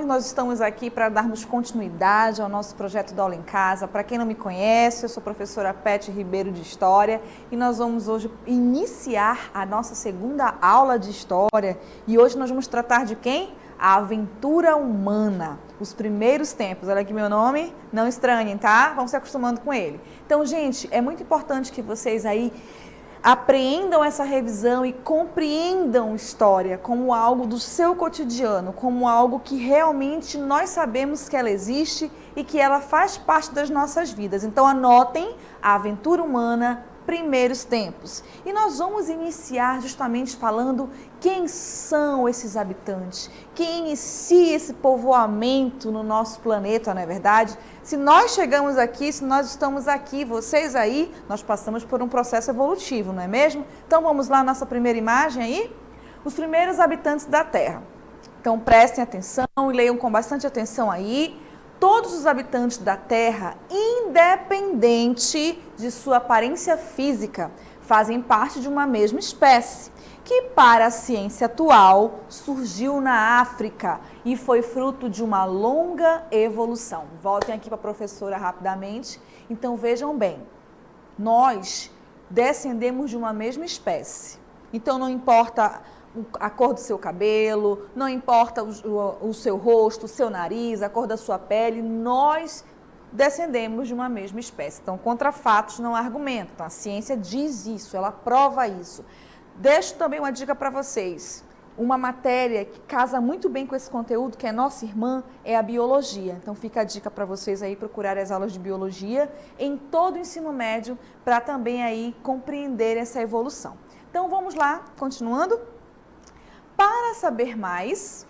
nós estamos aqui para darmos continuidade ao nosso projeto da Aula em Casa. Para quem não me conhece, eu sou a professora Pete Ribeiro de História e nós vamos hoje iniciar a nossa segunda aula de História. E hoje nós vamos tratar de quem? A aventura humana, os primeiros tempos. Olha aqui meu nome, não estranhem, tá? Vamos se acostumando com ele. Então, gente, é muito importante que vocês aí apreendam essa revisão e compreendam história como algo do seu cotidiano, como algo que realmente nós sabemos que ela existe e que ela faz parte das nossas vidas. Então anotem a aventura humana, primeiros tempos. E nós vamos iniciar justamente falando quem são esses habitantes, quem inicia esse povoamento no nosso planeta, não é verdade? Se nós chegamos aqui, se nós estamos aqui, vocês aí, nós passamos por um processo evolutivo, não é mesmo? Então vamos lá, nossa primeira imagem aí? Os primeiros habitantes da Terra. Então prestem atenção e leiam com bastante atenção aí. Todos os habitantes da Terra, independente de sua aparência física, fazem parte de uma mesma espécie, que para a ciência atual surgiu na África e foi fruto de uma longa evolução. Voltem aqui para a professora rapidamente. Então vejam bem, nós descendemos de uma mesma espécie. Então não importa a cor do seu cabelo, não importa o seu rosto, o seu nariz, a cor da sua pele, nós descendemos de uma mesma espécie. Então, contra fatos não há argumento. Então, a ciência diz isso, ela prova isso. Deixo também uma dica para vocês. Uma matéria que casa muito bem com esse conteúdo, que é nossa irmã, é a biologia. Então, fica a dica para vocês aí procurarem as aulas de biologia em todo o ensino médio para também aí compreender essa evolução. Então, vamos lá, continuando. Para saber mais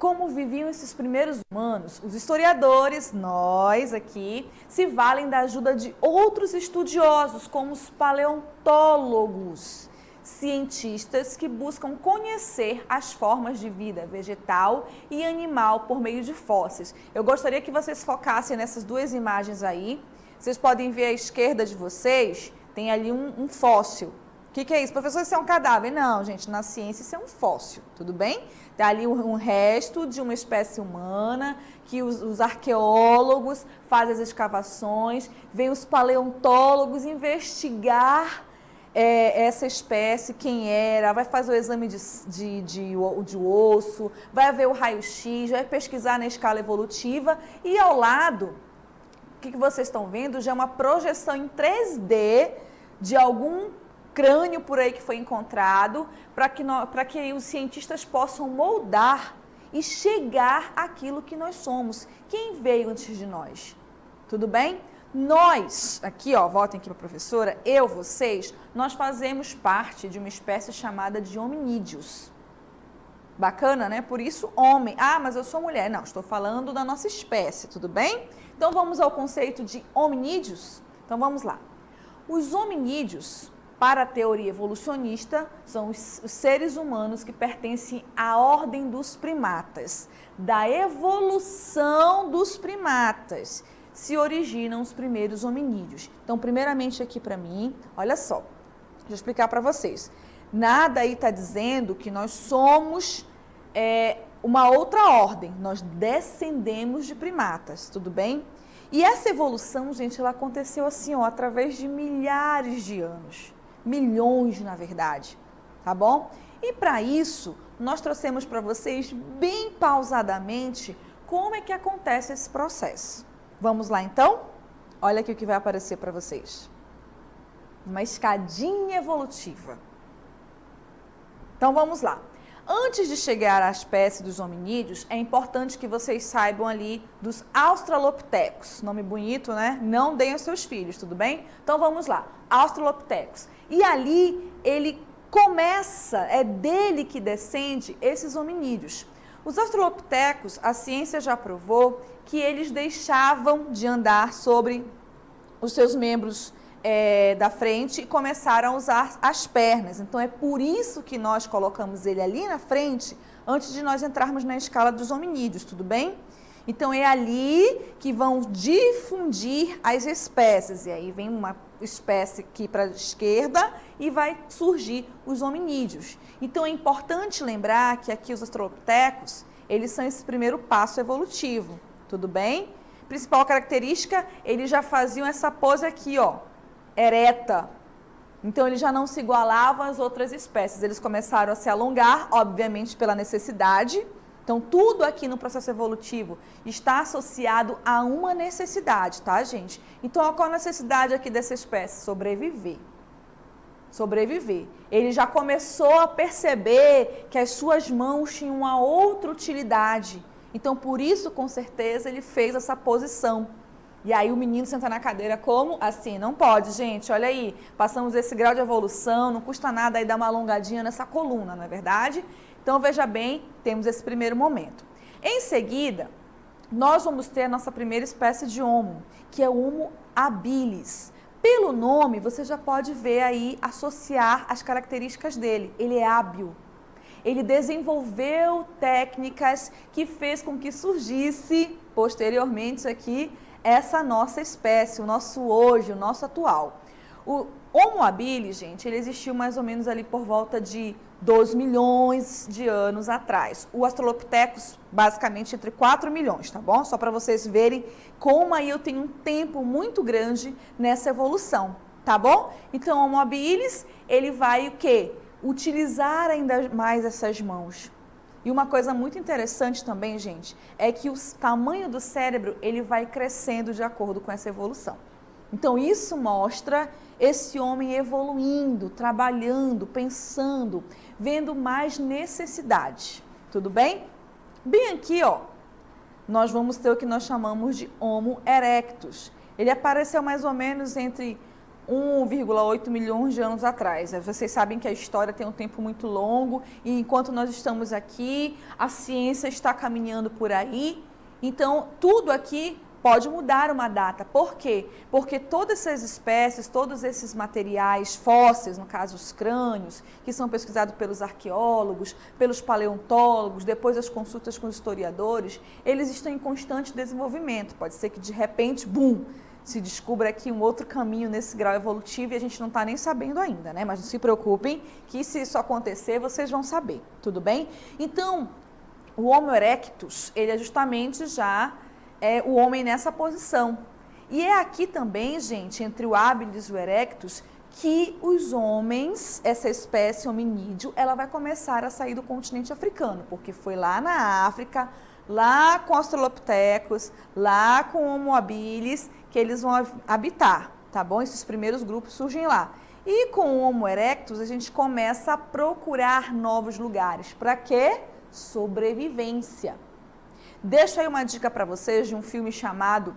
como viviam esses primeiros humanos, os historiadores, nós aqui, se valem da ajuda de outros estudiosos, como os paleontólogos, cientistas que buscam conhecer as formas de vida vegetal e animal por meio de fósseis. Eu gostaria que vocês focassem nessas duas imagens aí. Vocês podem ver à esquerda de vocês, tem ali um fóssil. O que é isso? Professor, isso é um cadáver? Não, gente, na ciência isso é um fóssil, tudo bem? Está ali um resto de uma espécie humana que os arqueólogos fazem as escavações, vêm os paleontólogos investigar essa espécie, quem era, vai fazer o exame de osso, vai ver o raio-x, vai pesquisar na escala evolutiva e ao lado, o que vocês estão vendo já é uma projeção em 3D de algum crânio por aí que foi encontrado, para que os cientistas possam moldar e chegar àquilo que nós somos. Quem veio antes de nós? Tudo bem? Nós, aqui ó, voltem aqui para a professora, eu, vocês, nós fazemos parte de uma espécie chamada de hominídeos. Bacana, né? Por isso, homem. Ah, mas eu sou mulher. Não, estou falando da nossa espécie, tudo bem? Então vamos ao conceito de hominídeos? Então vamos lá. Os hominídeos, para a teoria evolucionista, são os seres humanos que pertencem à ordem dos primatas. Da evolução dos primatas se originam os primeiros hominídeos. Então, primeiramente aqui para mim, olha só, deixa eu explicar para vocês. Nada aí está dizendo que nós somos uma outra ordem, nós descendemos de primatas, tudo bem? E essa evolução, gente, ela aconteceu assim, ó, através de milhares de anos. Milhões, na verdade, tá bom? E para isso, nós trouxemos para vocês bem pausadamente como é que acontece esse processo. Vamos lá, então? Olha aqui o que vai aparecer para vocês. Uma escadinha evolutiva. Então, vamos lá. Antes de chegar à espécie dos hominídeos, é importante que vocês saibam ali dos australopithecus. Nome bonito, né? Não deem aos seus filhos, tudo bem? Então, vamos lá. Australopithecus. E ali, ele começa, é dele que descende esses hominídeos. Os australopithecus, a ciência já provou que eles deixavam de andar sobre os seus membros da frente e começaram a usar as pernas. Então, é por isso que nós colocamos ele ali na frente, antes de nós entrarmos na escala dos hominídeos, tudo bem? Então, é ali que vão difundir as espécies. E aí vem uma espécie aqui para a esquerda e vai surgir os hominídeos. Então é importante lembrar que aqui os australopitecos, eles são esse primeiro passo evolutivo, tudo bem? Principal característica, eles já faziam essa pose aqui, ó, ereta. Então eles já não se igualavam às outras espécies, eles começaram a se alongar, obviamente pela necessidade. Então, tudo aqui no processo evolutivo está associado a uma necessidade, tá, gente? Então, qual a necessidade aqui dessa espécie? Sobreviver. Sobreviver. Ele já começou a perceber que as suas mãos tinham uma outra utilidade. Então, por isso, com certeza, ele fez essa posição. E aí o menino senta na cadeira como? Assim, não pode, gente, olha aí, passamos esse grau de evolução, não custa nada aí dar uma alongadinha nessa coluna, não é verdade? Então, veja bem, temos esse primeiro momento. Em seguida, nós vamos ter a nossa primeira espécie de homo, que é o Homo habilis. Pelo nome, você já pode ver aí, associar as características dele. Ele é hábil. Ele desenvolveu técnicas que fez com que surgisse, posteriormente aqui, essa nossa espécie, o nosso hoje, o nosso atual. O Homo habilis, gente, ele existiu mais ou menos ali por volta de 2 milhões de anos atrás. O Australopithecus, basicamente, entre 4 milhões, tá bom? Só para vocês verem como aí eu tenho um tempo muito grande nessa evolução, tá bom? Então, o Homo habilis, ele vai o quê? Utilizar ainda mais essas mãos. E uma coisa muito interessante também, gente, é que o tamanho do cérebro, ele vai crescendo de acordo com essa evolução. Então, isso mostra esse homem evoluindo, trabalhando, pensando, vendo mais necessidade. Tudo bem? Bem aqui, ó, nós vamos ter o que nós chamamos de Homo erectus. Ele apareceu mais ou menos entre 1,8 milhões de anos atrás. Vocês sabem que a história tem um tempo muito longo e enquanto nós estamos aqui, a ciência está caminhando por aí. Então, tudo aqui pode mudar uma data. Por quê? Porque todas essas espécies, todos esses materiais fósseis, no caso os crânios, que são pesquisados pelos arqueólogos, pelos paleontólogos, depois as consultas com os historiadores, eles estão em constante desenvolvimento. Pode ser que de repente, bum, se descubra aqui um outro caminho nesse grau evolutivo e a gente não está nem sabendo ainda, né? Mas não se preocupem que se isso acontecer, vocês vão saber, tudo bem? Então, o Homo erectus, ele é justamente já o homem nessa posição. E é aqui também, gente, entre o habilis e o erectus, que os homens, essa espécie hominídeo, ela vai começar a sair do continente africano, porque foi lá na África, lá com Australopithecus, lá com Homo habilis, que eles vão habitar, tá bom? Esses primeiros grupos surgem lá. E com o Homo erectus, a gente começa a procurar novos lugares. Para quê? Sobrevivência. Deixo aí uma dica para vocês de um filme chamado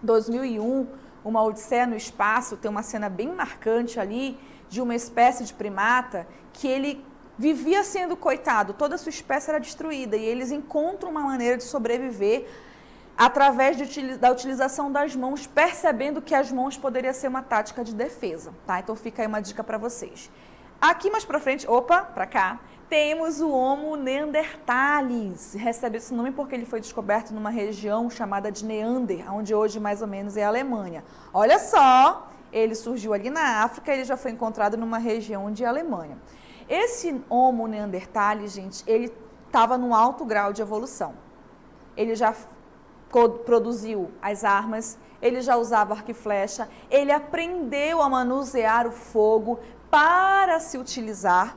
2001, Uma Odisseia no Espaço. Tem uma cena bem marcante ali de uma espécie de primata que ele vivia sendo coitado, toda a sua espécie era destruída e eles encontram uma maneira de sobreviver através da utilização das mãos, percebendo que as mãos poderia ser uma tática de defesa, tá? Então fica aí uma dica para vocês. Aqui mais para frente, para cá, temos o Homo neanderthalis. Recebe esse nome porque ele foi descoberto numa região chamada de Neander, onde hoje mais ou menos é a Alemanha. Olha só, ele surgiu ali na África, ele já foi encontrado numa região onde é a Alemanha. Esse Homo neanderthalis, gente, ele estava num alto grau de evolução. Ele já produziu as armas, ele já usava arco e flecha, ele aprendeu a manusear o fogo para se utilizar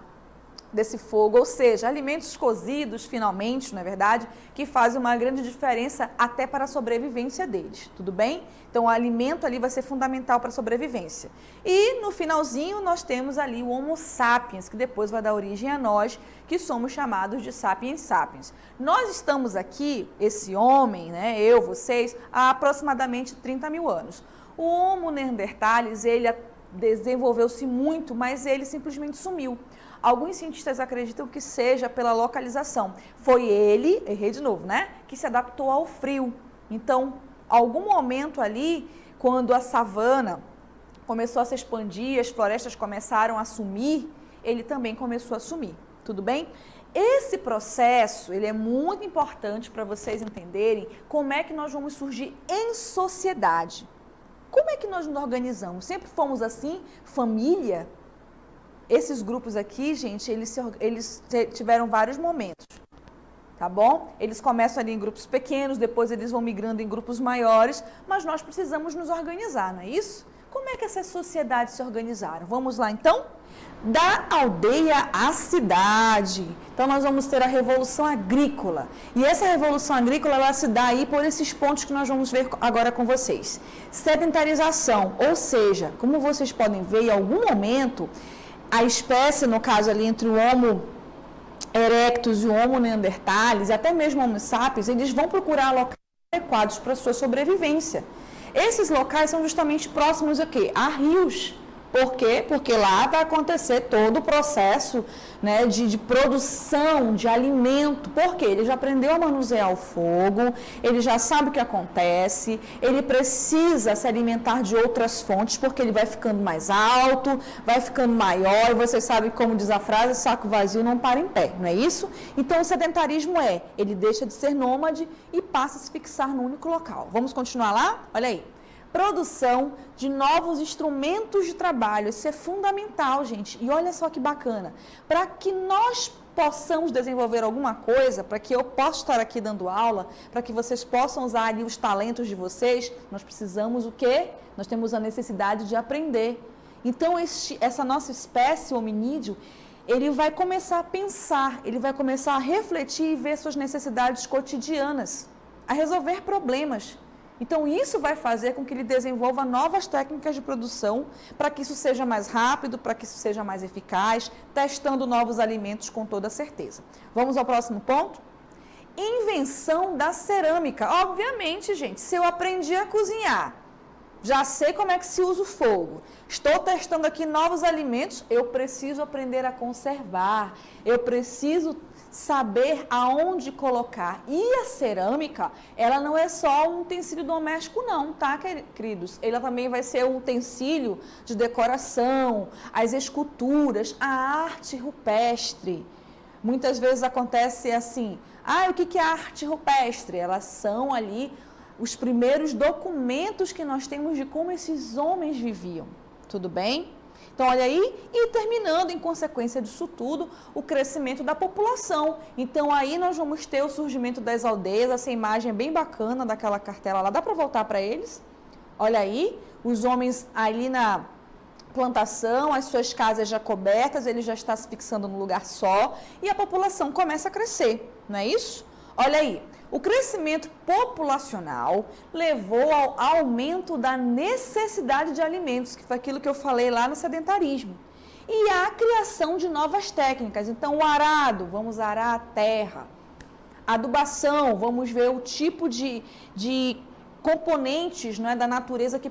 desse fogo, ou seja, alimentos cozidos finalmente, não é verdade, que fazem uma grande diferença até para a sobrevivência deles, tudo bem? Então o alimento ali vai ser fundamental para a sobrevivência. E no finalzinho nós temos ali o Homo sapiens, que depois vai dar origem a nós, que somos chamados de sapiens sapiens. Nós estamos aqui, esse homem, né, eu, vocês, há aproximadamente 30 mil anos. O Homo neanderthalis, ele desenvolveu-se muito, mas ele simplesmente sumiu. Alguns cientistas acreditam que seja pela localização. Foi ele, errei de novo, né? Que se adaptou ao frio. Então, algum momento ali, quando a savana começou a se expandir, as florestas começaram a sumir, ele também começou a sumir. Tudo bem? Esse processo, ele é muito importante para vocês entenderem como é que nós vamos surgir em sociedade. Como é que nós nos organizamos? Sempre fomos assim, família? Esses grupos aqui, gente, eles tiveram vários momentos, tá bom? Eles começam ali em grupos pequenos, depois eles vão migrando em grupos maiores, mas nós precisamos nos organizar, não é isso? Como é que essas sociedades se organizaram? Vamos lá, então? Da aldeia à cidade. Então, nós vamos ter a Revolução Agrícola. E essa Revolução Agrícola, ela se dá aí por esses pontos que nós vamos ver agora com vocês. Sedentarização, ou seja, como vocês podem ver, em algum momento, a espécie, no caso ali, entre o Homo erectus e o Homo neanderthalis, e até mesmo o Homo sapiens, eles vão procurar locais adequados para a sua sobrevivência. Esses locais são justamente próximos a quê? A rios. Por quê? Porque lá vai acontecer todo o processo, né, de produção de alimento. Por quê? Ele já aprendeu a manusear o fogo, ele já sabe o que acontece, ele precisa se alimentar de outras fontes, porque ele vai ficando mais alto, vai ficando maior, e vocês sabem como diz a frase, saco vazio não para em pé, não é isso? Então o sedentarismo ele deixa de ser nômade e passa a se fixar no único local. Vamos continuar lá? Olha aí. Produção de novos instrumentos de trabalho, isso é fundamental, gente. E olha só que bacana, para que nós possamos desenvolver alguma coisa, para que eu possa estar aqui dando aula, para que vocês possam usar ali os talentos de vocês, nós precisamos o quê? Nós temos a necessidade de aprender. Então, essa nossa espécie, o hominídeo, ele vai começar a pensar, ele vai começar a refletir e ver suas necessidades cotidianas, a resolver problemas. Então, isso vai fazer com que ele desenvolva novas técnicas de produção para que isso seja mais rápido, para que isso seja mais eficaz, testando novos alimentos com toda certeza. Vamos ao próximo ponto? Invenção da cerâmica. Obviamente, gente, se eu aprendi a cozinhar, já sei como é que se usa o fogo, estou testando aqui novos alimentos, eu preciso aprender a conservar, eu preciso saber aonde colocar. E a cerâmica, ela não é só um utensílio doméstico não, tá, queridos? Ela também vai ser um utensílio de decoração, as esculturas, a arte rupestre. Muitas vezes acontece assim, o que é arte rupestre? Elas são ali os primeiros documentos que nós temos de como esses homens viviam, tudo bem? Então, olha aí, e terminando, em consequência disso tudo, o crescimento da população. Então, aí nós vamos ter o surgimento das aldeias, essa imagem é bem bacana daquela cartela lá, dá para voltar para eles? Olha aí, os homens ali na plantação, as suas casas já cobertas, ele já está se fixando num lugar só, e a população começa a crescer, não é isso? Olha aí, o crescimento populacional levou ao aumento da necessidade de alimentos, que foi aquilo que eu falei lá no sedentarismo, e a criação de novas técnicas. Então, o arado, vamos arar a terra, adubação, vamos ver o tipo de componentes, não é, da natureza que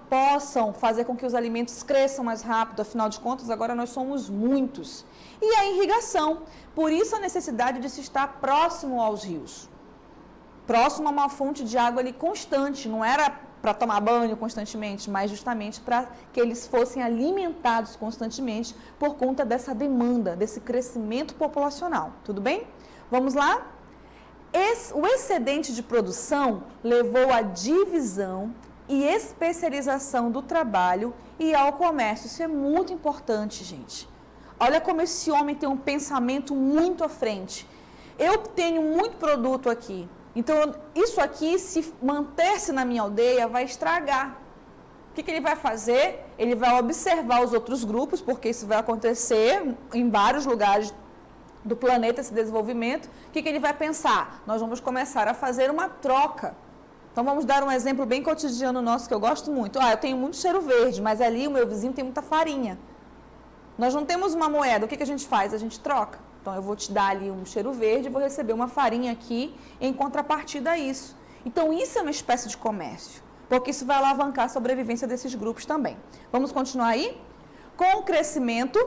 possam fazer com que os alimentos cresçam mais rápido, afinal de contas, agora nós somos muitos. E a irrigação, por isso a necessidade de se estar próximo aos rios, próximo a uma fonte de água ali constante, não era para tomar banho constantemente, mas justamente para que eles fossem alimentados constantemente por conta dessa demanda, desse crescimento populacional, tudo bem? Vamos lá? O excedente de produção levou à divisão e especialização do trabalho e ao comércio. Isso é muito importante, gente. Olha como esse homem tem um pensamento muito à frente. Eu tenho muito produto aqui, então isso aqui, se manter-se na minha aldeia, vai estragar. O que ele vai fazer? Ele vai observar os outros grupos, porque isso vai acontecer em vários lugares do planeta, esse desenvolvimento. O que ele vai pensar? Nós vamos começar a fazer uma troca. Então, vamos dar um exemplo bem cotidiano nosso, que eu gosto muito. Eu tenho muito cheiro verde, mas ali o meu vizinho tem muita farinha. Nós não temos uma moeda, o que a gente faz? A gente troca. Então, eu vou te dar ali um cheiro verde e vou receber uma farinha aqui em contrapartida a isso. Então, isso é uma espécie de comércio, porque isso vai alavancar a sobrevivência desses grupos também. Vamos continuar aí? Com o crescimento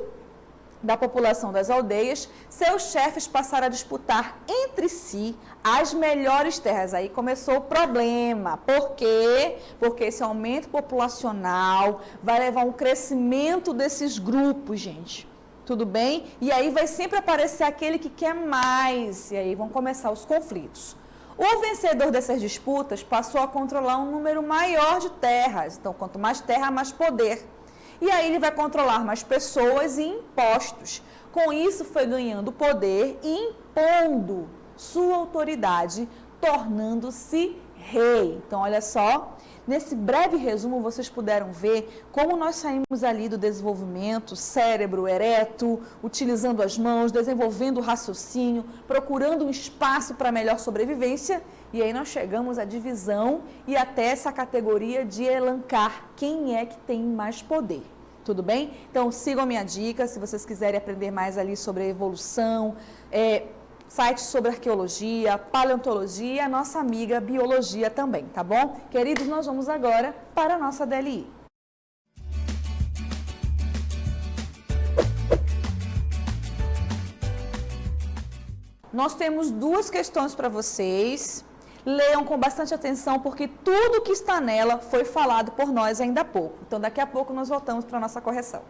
da população das aldeias, seus chefes passaram a disputar entre si as melhores terras. Aí começou o problema. Por quê? Porque esse aumento populacional vai levar a um crescimento desses grupos, gente. Tudo bem? E aí vai sempre aparecer aquele que quer mais. E aí vão começar os conflitos. O vencedor dessas disputas passou a controlar um número maior de terras. Então, quanto mais terra, mais poder. E aí ele vai controlar mais pessoas e impostos. Com isso, foi ganhando poder e impondo sua autoridade, tornando-se rei. Então, olha só, nesse breve resumo, vocês puderam ver como nós saímos ali do desenvolvimento, cérebro ereto, utilizando as mãos, desenvolvendo o raciocínio, procurando um espaço para melhor sobrevivência, e aí nós chegamos à divisão e até essa categoria de elencar quem é que tem mais poder. Tudo bem? Então, sigam a minha dica, se vocês quiserem aprender mais ali sobre a evolução, sites sobre arqueologia, paleontologia e a nossa amiga biologia também, tá bom? Queridos, nós vamos agora para a nossa DLI. Nós temos duas questões para vocês. Leiam com bastante atenção, porque tudo que está nela foi falado por nós ainda há pouco. Então, daqui a pouco nós voltamos para a nossa correção.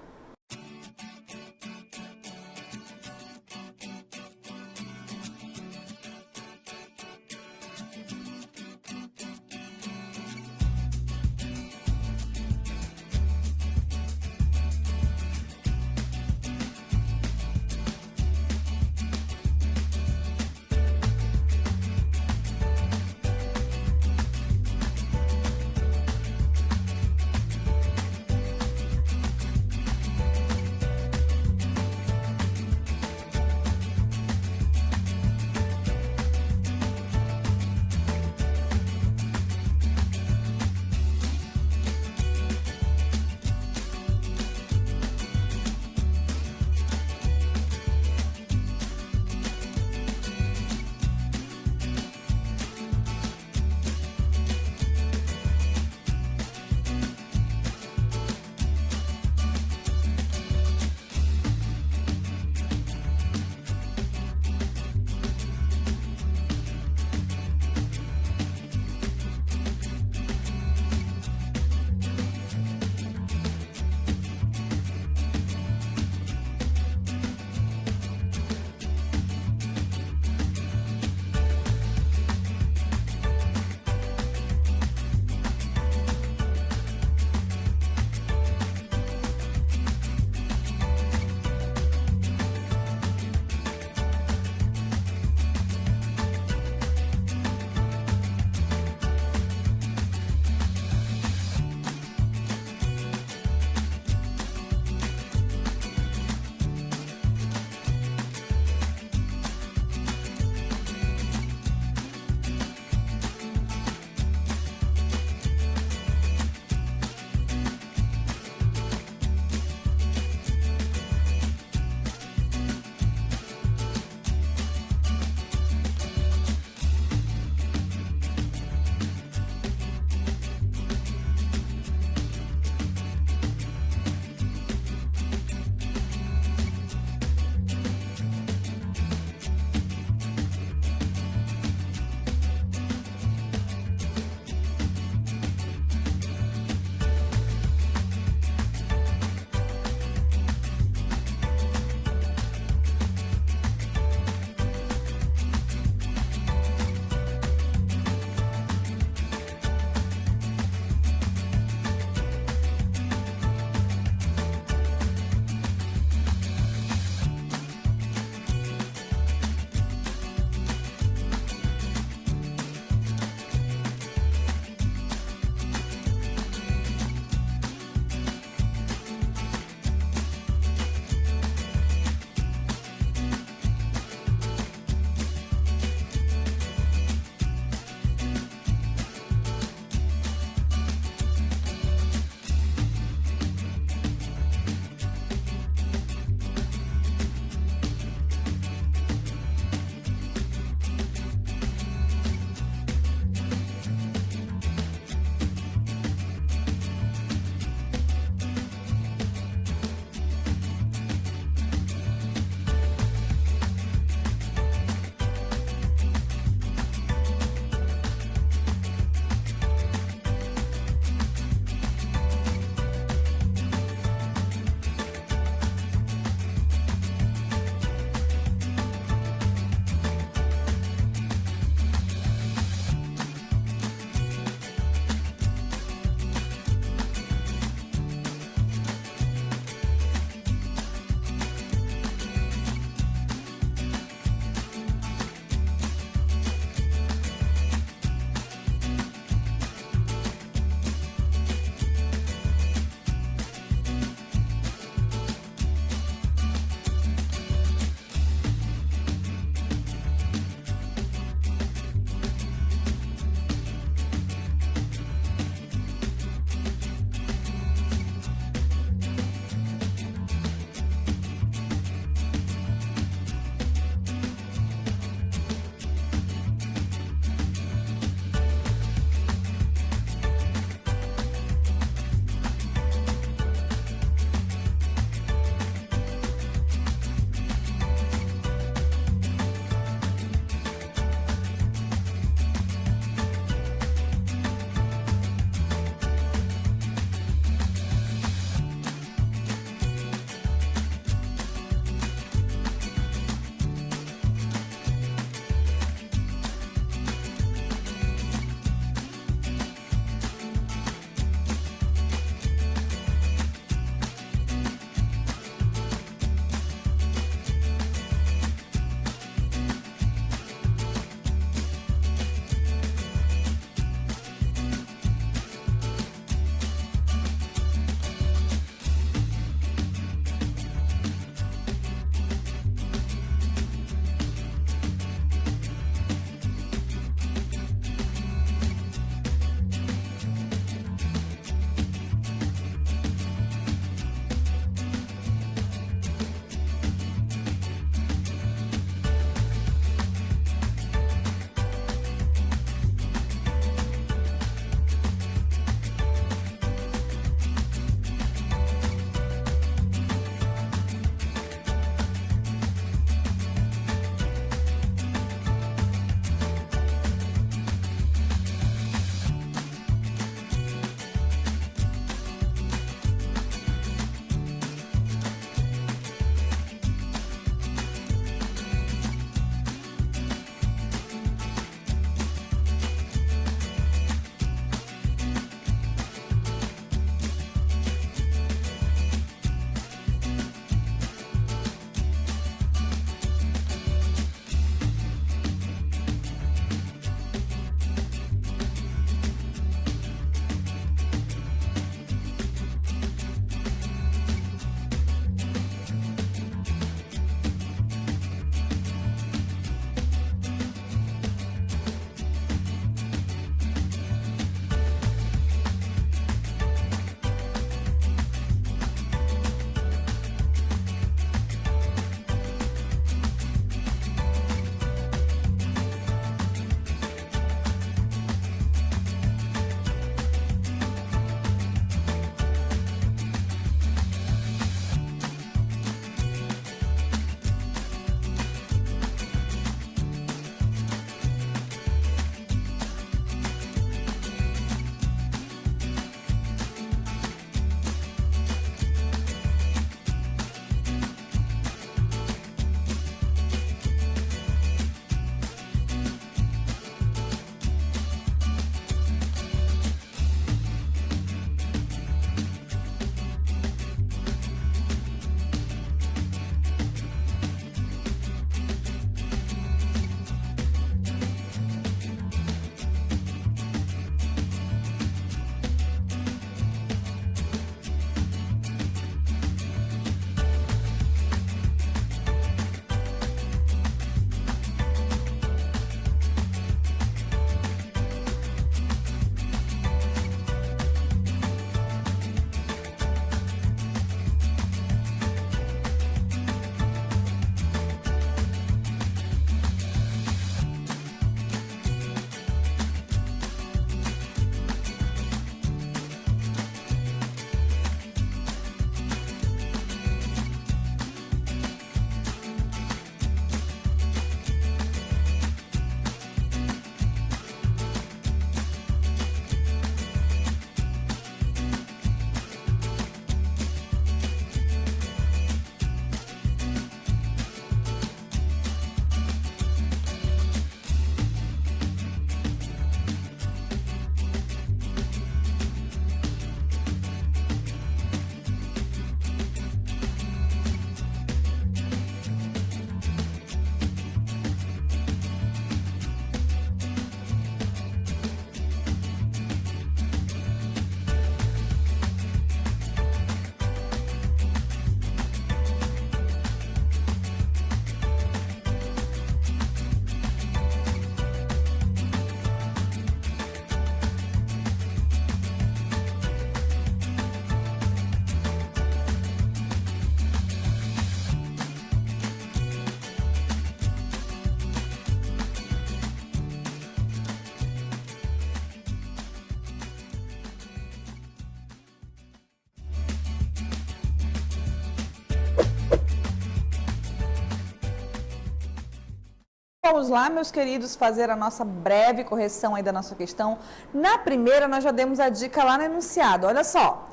vamos lá, meus queridos, fazer a nossa breve correção aí da nossa questão. Na primeira, nós já demos a dica lá no enunciado. Olha só,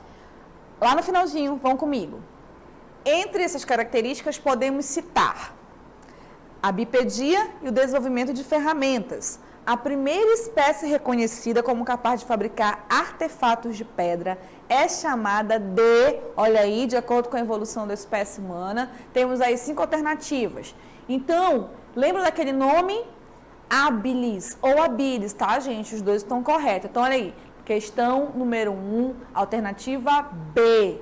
lá no finalzinho, vão comigo. Entre essas características, podemos citar a bipedia e o desenvolvimento de ferramentas. A primeira espécie reconhecida como capaz de fabricar artefatos de pedra é chamada de, olha aí, de acordo com a evolução da espécie humana, temos aí 5 alternativas. Então, lembra daquele nome? Habilis ou habilis, tá, gente? Os dois estão corretos. Então, olha aí, questão número 1, alternativa B.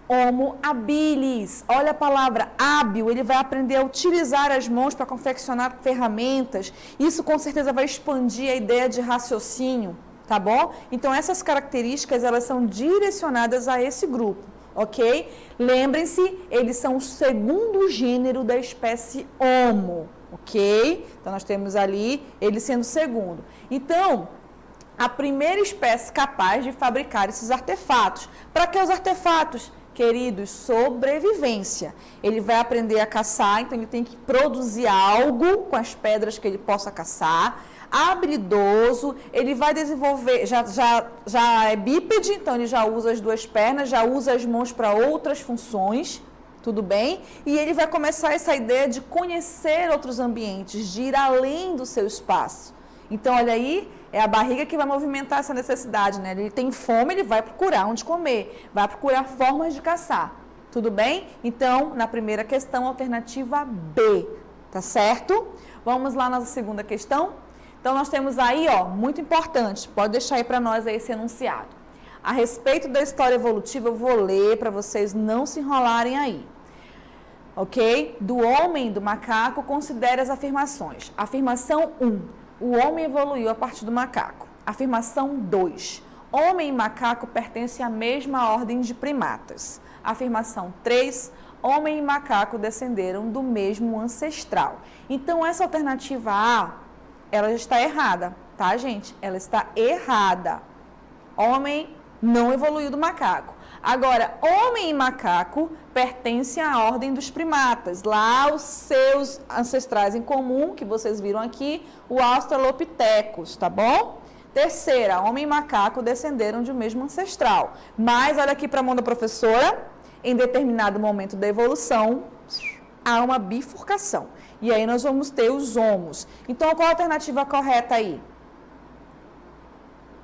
Homo habilis, olha a palavra hábil, ele vai aprender a utilizar as mãos para confeccionar ferramentas, isso com certeza vai expandir a ideia de raciocínio, tá bom? Então essas características, elas são direcionadas a esse grupo, ok? Lembrem-se, eles são o segundo gênero da espécie Homo, ok? Então nós temos ali ele sendo o segundo. Então, a primeira espécie capaz de fabricar esses artefatos. Para que os artefatos? Queridos, sobrevivência. Ele vai aprender a caçar, então ele tem que produzir algo com as pedras que ele possa caçar. Habilidoso, ele vai desenvolver, já é bípede, então ele já usa as 2 pernas, já usa as mãos para outras funções, tudo bem? E ele vai começar essa ideia de conhecer outros ambientes, de ir além do seu espaço. Então, olha aí, é a barriga que vai movimentar essa necessidade, né? Ele tem fome, ele vai procurar onde comer, vai procurar formas de caçar, tudo bem? Então, na primeira questão, alternativa B, tá certo? Vamos lá na segunda questão? Então, nós temos aí, ó, muito importante, pode deixar aí para nós aí esse enunciado. A respeito da história evolutiva, eu vou ler para vocês não se enrolarem aí. Ok? Do homem e do macaco, considere as afirmações. Afirmação 1. O homem evoluiu a partir do macaco. Afirmação 2. Homem e macaco pertencem à mesma ordem de primatas. Afirmação 3. Homem e macaco descenderam do mesmo ancestral. Então, essa alternativa A, ela já está errada, tá, gente? Ela está errada. Homem não evoluiu do macaco. Agora, homem e macaco pertencem à ordem dos primatas. Lá, os seus ancestrais em comum, que vocês viram aqui, o Australopithecus, tá bom? Terceira, homem e macaco descenderam de um mesmo ancestral. Mas, olha aqui para a mão da professora, em determinado momento da evolução, há uma bifurcação. E aí nós vamos ter os homos. Então, qual a alternativa correta aí?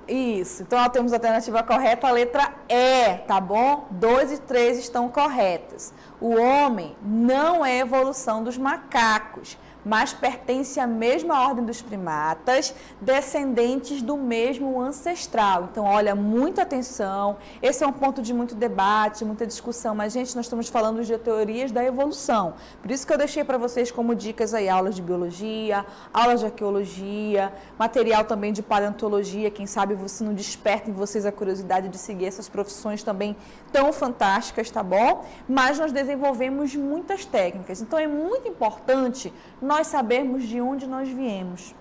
Isso, então nós temos a alternativa correta, a letra E, tá bom? 2 e 3 estão corretas. O homem não é evolução dos macacos, mas pertence à mesma ordem dos primatas, descendentes do mesmo ancestral. Então, olha, muita atenção, esse é um ponto de muito debate, muita discussão, mas, gente, nós estamos falando de teorias da evolução. Por isso que eu deixei para vocês como dicas aí aulas de biologia, aulas de arqueologia, material também de paleontologia, quem sabe você não desperta em vocês a curiosidade de seguir essas profissões também tão fantásticas, tá bom? Mas nós desenvolvemos muitas técnicas, então é muito importante nós sabermos de onde nós viemos.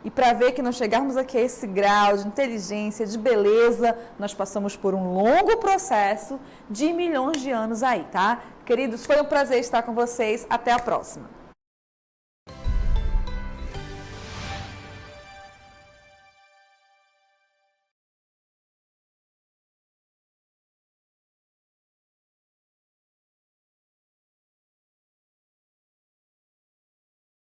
E para ver que nós chegarmos aqui a esse grau de inteligência, de beleza, nós passamos por um longo processo de milhões de anos aí, tá? Queridos, foi um prazer estar com vocês. Até a próxima.